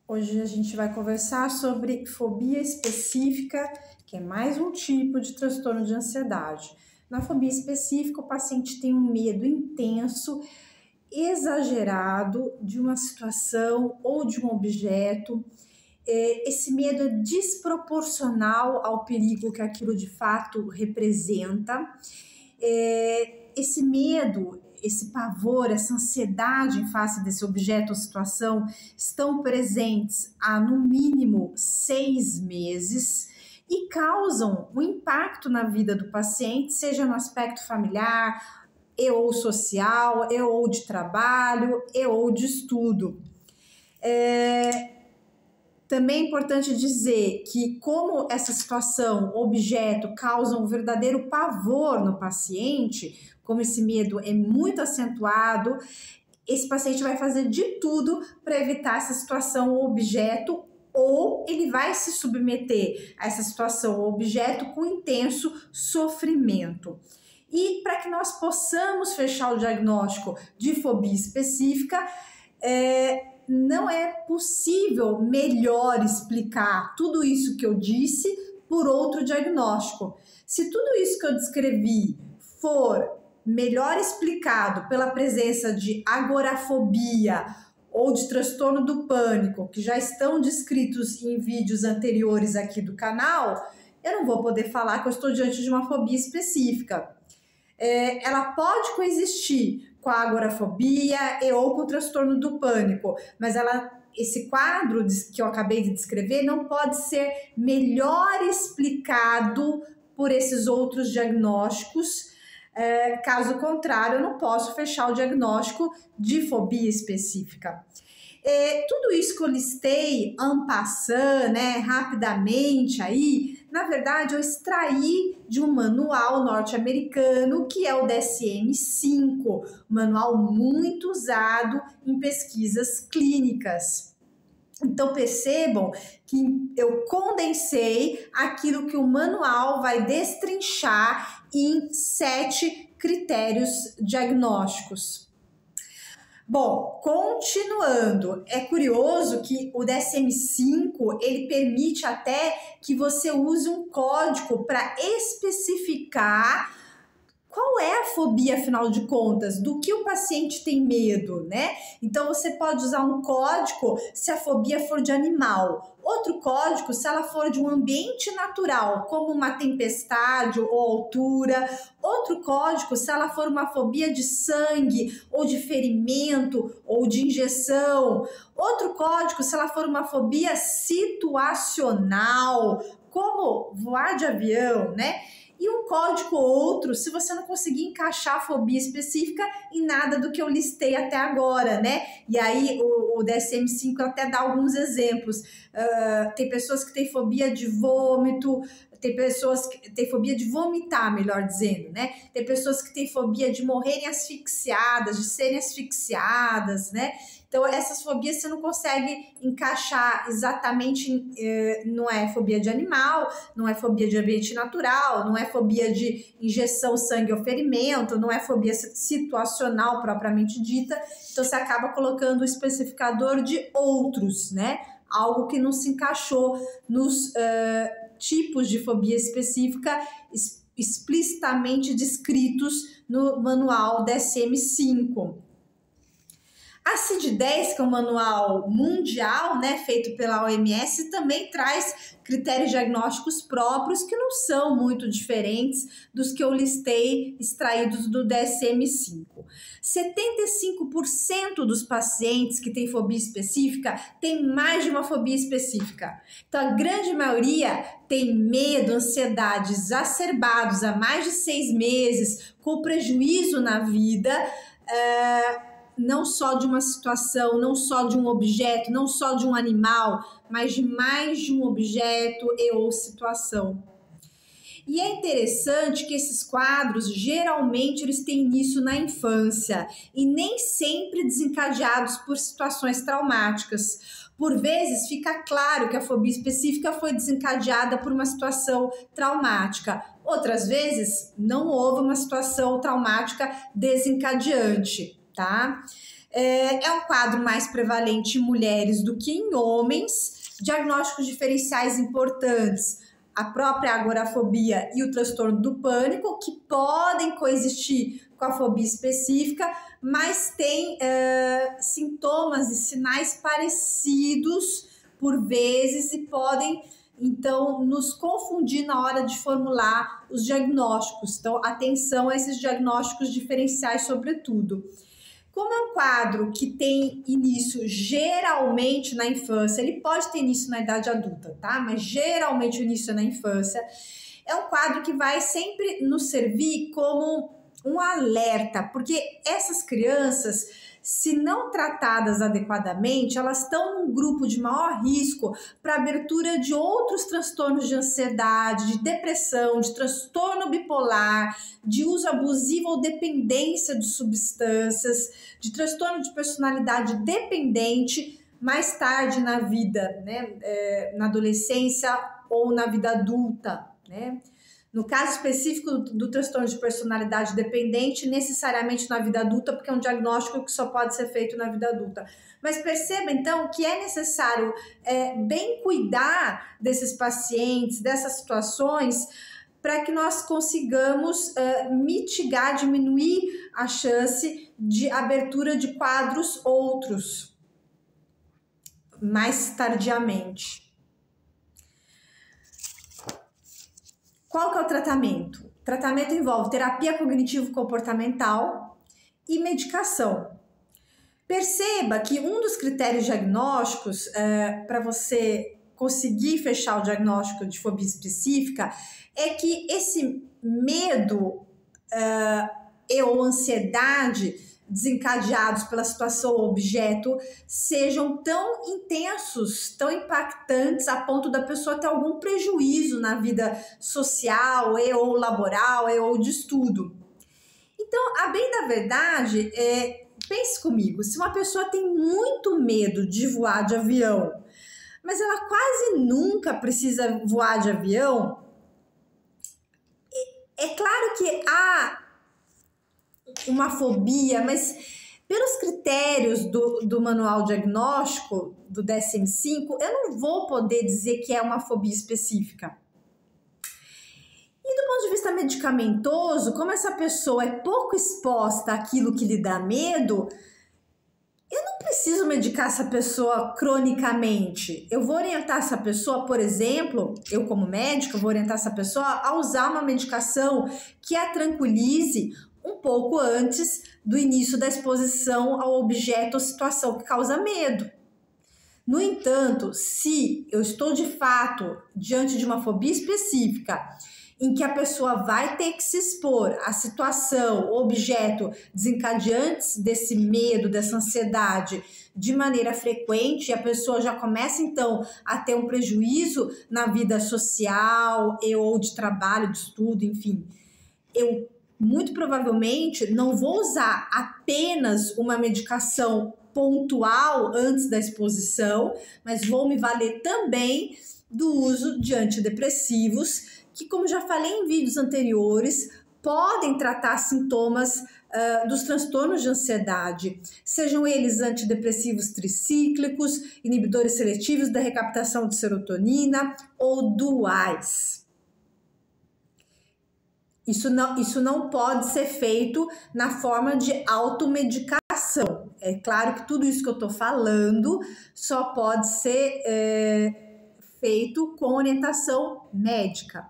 Hoje a gente vai conversar sobre fobia específica, que é mais um tipo de transtorno de ansiedade. Na fobia específica, o paciente tem um medo intenso, exagerado de uma situação ou de um objeto. Esse medo é desproporcional ao perigo que aquilo de fato representa. Esse medo, esse pavor, essa ansiedade em face desse objeto ou situação estão presentes há no mínimo 6 meses e causam um impacto na vida do paciente, seja no aspecto familiar, ou social, ou de trabalho, ou de estudo. Também é importante dizer que, como essa situação, objeto, causa um verdadeiro pavor no paciente, como esse medo é muito acentuado, esse paciente vai fazer de tudo para evitar essa situação ou objeto, ou ele vai se submeter a essa situação ou objeto com intenso sofrimento. E para que nós possamos fechar o diagnóstico de fobia específica, não é possível melhor explicar tudo isso que eu disse por outro diagnóstico. Se tudo isso que eu descrevi for melhor explicado pela presença de agorafobia ou de transtorno do pânico, que já estão descritos em vídeos anteriores aqui do canal, eu não vou poder falar que eu estou diante de uma fobia específica. Ela pode coexistir com a agorafobia ou com o transtorno do pânico, mas esse quadro que eu acabei de descrever não pode ser melhor explicado por esses outros diagnósticos. Caso contrário, eu não posso fechar o diagnóstico de fobia específica. Tudo isso que eu listei en passant, rapidamente aí, na verdade eu extraí de um manual norte-americano que é o DSM-5, um manual muito usado em pesquisas clínicas. Então percebam que eu condensei aquilo que o manual vai destrinchar em 7 critérios diagnósticos. Bom, continuando, é curioso que o DSM-5, ele permite até que você use um código para especificar qual é a fobia, afinal de contas, do que o paciente tem medo, né? Então, você pode usar um código se a fobia for de animal, outro código se ela for de um ambiente natural, como uma tempestade ou altura, outro código se ela for uma fobia de sangue ou de ferimento ou de injeção, outro código se ela for uma fobia situacional, como voar de avião, né? E um código outro, se você não conseguir encaixar a fobia específica em nada do que eu listei até agora, né? E aí o DSM-5 até dá alguns exemplos. Tem pessoas que têm fobia de vômito, tem pessoas que têm fobia de vomitar, melhor dizendo, né? Tem pessoas que têm fobia de morrerem asfixiadas, de serem asfixiadas, né? Então, essas fobias você não consegue encaixar exatamente, não é fobia de animal, não é fobia de ambiente natural, não é fobia de injeção, sangue ou ferimento, não é fobia situacional propriamente dita. Então, você acaba colocando o especificador de outros, né? Algo que não se encaixou nos tipos de fobia específica explicitamente descritos no manual DSM-5. A CID-10, que é um manual mundial, né, feito pela OMS, também traz critérios diagnósticos próprios que não são muito diferentes dos que eu listei extraídos do DSM-5. 75% dos pacientes que têm fobia específica têm mais de uma fobia específica. Então, a grande maioria tem medo, ansiedade exacerbados há mais de 6 meses, com prejuízo na vida, não só de uma situação, não só de um objeto, não só de um animal, mas de mais de um objeto ou situação. E é interessante que esses quadros, geralmente, eles têm início na infância e nem sempre desencadeados por situações traumáticas. Por vezes, fica claro que a fobia específica foi desencadeada por uma situação traumática. Outras vezes, não houve uma situação traumática desencadeante. Tá? É um quadro mais prevalente em mulheres do que em homens. Diagnósticos diferenciais importantes: a própria agorafobia e o transtorno do pânico, que podem coexistir com a fobia específica, mas tem sintomas e sinais parecidos por vezes e podem, então, nos confundir na hora de formular os diagnósticos. Então, atenção a esses diagnósticos diferenciais, sobretudo. Como é um quadro que tem início geralmente na infância, ele pode ter início na idade adulta, tá? Mas geralmente o início é na infância. É um quadro que vai sempre nos servir como um alerta, porque essas crianças, se não tratadas adequadamente, elas estão num grupo de maior risco para abertura de outros transtornos de ansiedade, de depressão, de transtorno bipolar, de uso abusivo ou dependência de substâncias, de transtorno de personalidade dependente mais tarde na vida, né? Na adolescência ou na vida adulta, né? No caso específico do transtorno de personalidade dependente, necessariamente na vida adulta, porque é um diagnóstico que só pode ser feito na vida adulta. Mas perceba, então, que é necessário bem cuidar desses pacientes, dessas situações, para que nós consigamos mitigar, diminuir a chance de abertura de quadros outros mais tardiamente. Qual que é o tratamento? O tratamento envolve terapia cognitivo-comportamental e medicação. Perceba que um dos critérios diagnósticos para você conseguir fechar o diagnóstico de fobia específica é que esse medo ou ansiedade desencadeados pela situação ou objeto sejam tão intensos, tão impactantes a ponto da pessoa ter algum prejuízo na vida social ou laboral ou de estudo. Então, a bem da verdade, pense comigo, se uma pessoa tem muito medo de voar de avião, mas ela quase nunca precisa voar de avião, é claro que há uma fobia, mas pelos critérios do manual diagnóstico do DSM-5, eu não vou poder dizer que é uma fobia específica. E do ponto de vista medicamentoso, como essa pessoa é pouco exposta àquilo que lhe dá medo, eu não preciso medicar essa pessoa cronicamente. Eu vou orientar essa pessoa, por exemplo, eu como médica, vou orientar essa pessoa a usar uma medicação que a tranquilize um pouco antes do início da exposição ao objeto ou situação que causa medo. No entanto, se eu estou de fato diante de uma fobia específica em que a pessoa vai ter que se expor à situação, objeto desencadeantes desse medo, dessa ansiedade de maneira frequente, e a pessoa já começa então a ter um prejuízo na vida social ou de trabalho, de estudo, enfim, eu muito provavelmente não vou usar apenas uma medicação pontual antes da exposição, mas vou me valer também do uso de antidepressivos, que, como já falei em vídeos anteriores, podem tratar sintomas dos transtornos de ansiedade, sejam eles antidepressivos tricíclicos, inibidores seletivos da recaptação de serotonina ou duais. Isso não pode ser feito na forma de automedicação. É claro que tudo isso que eu estou falando só pode ser feito com orientação médica.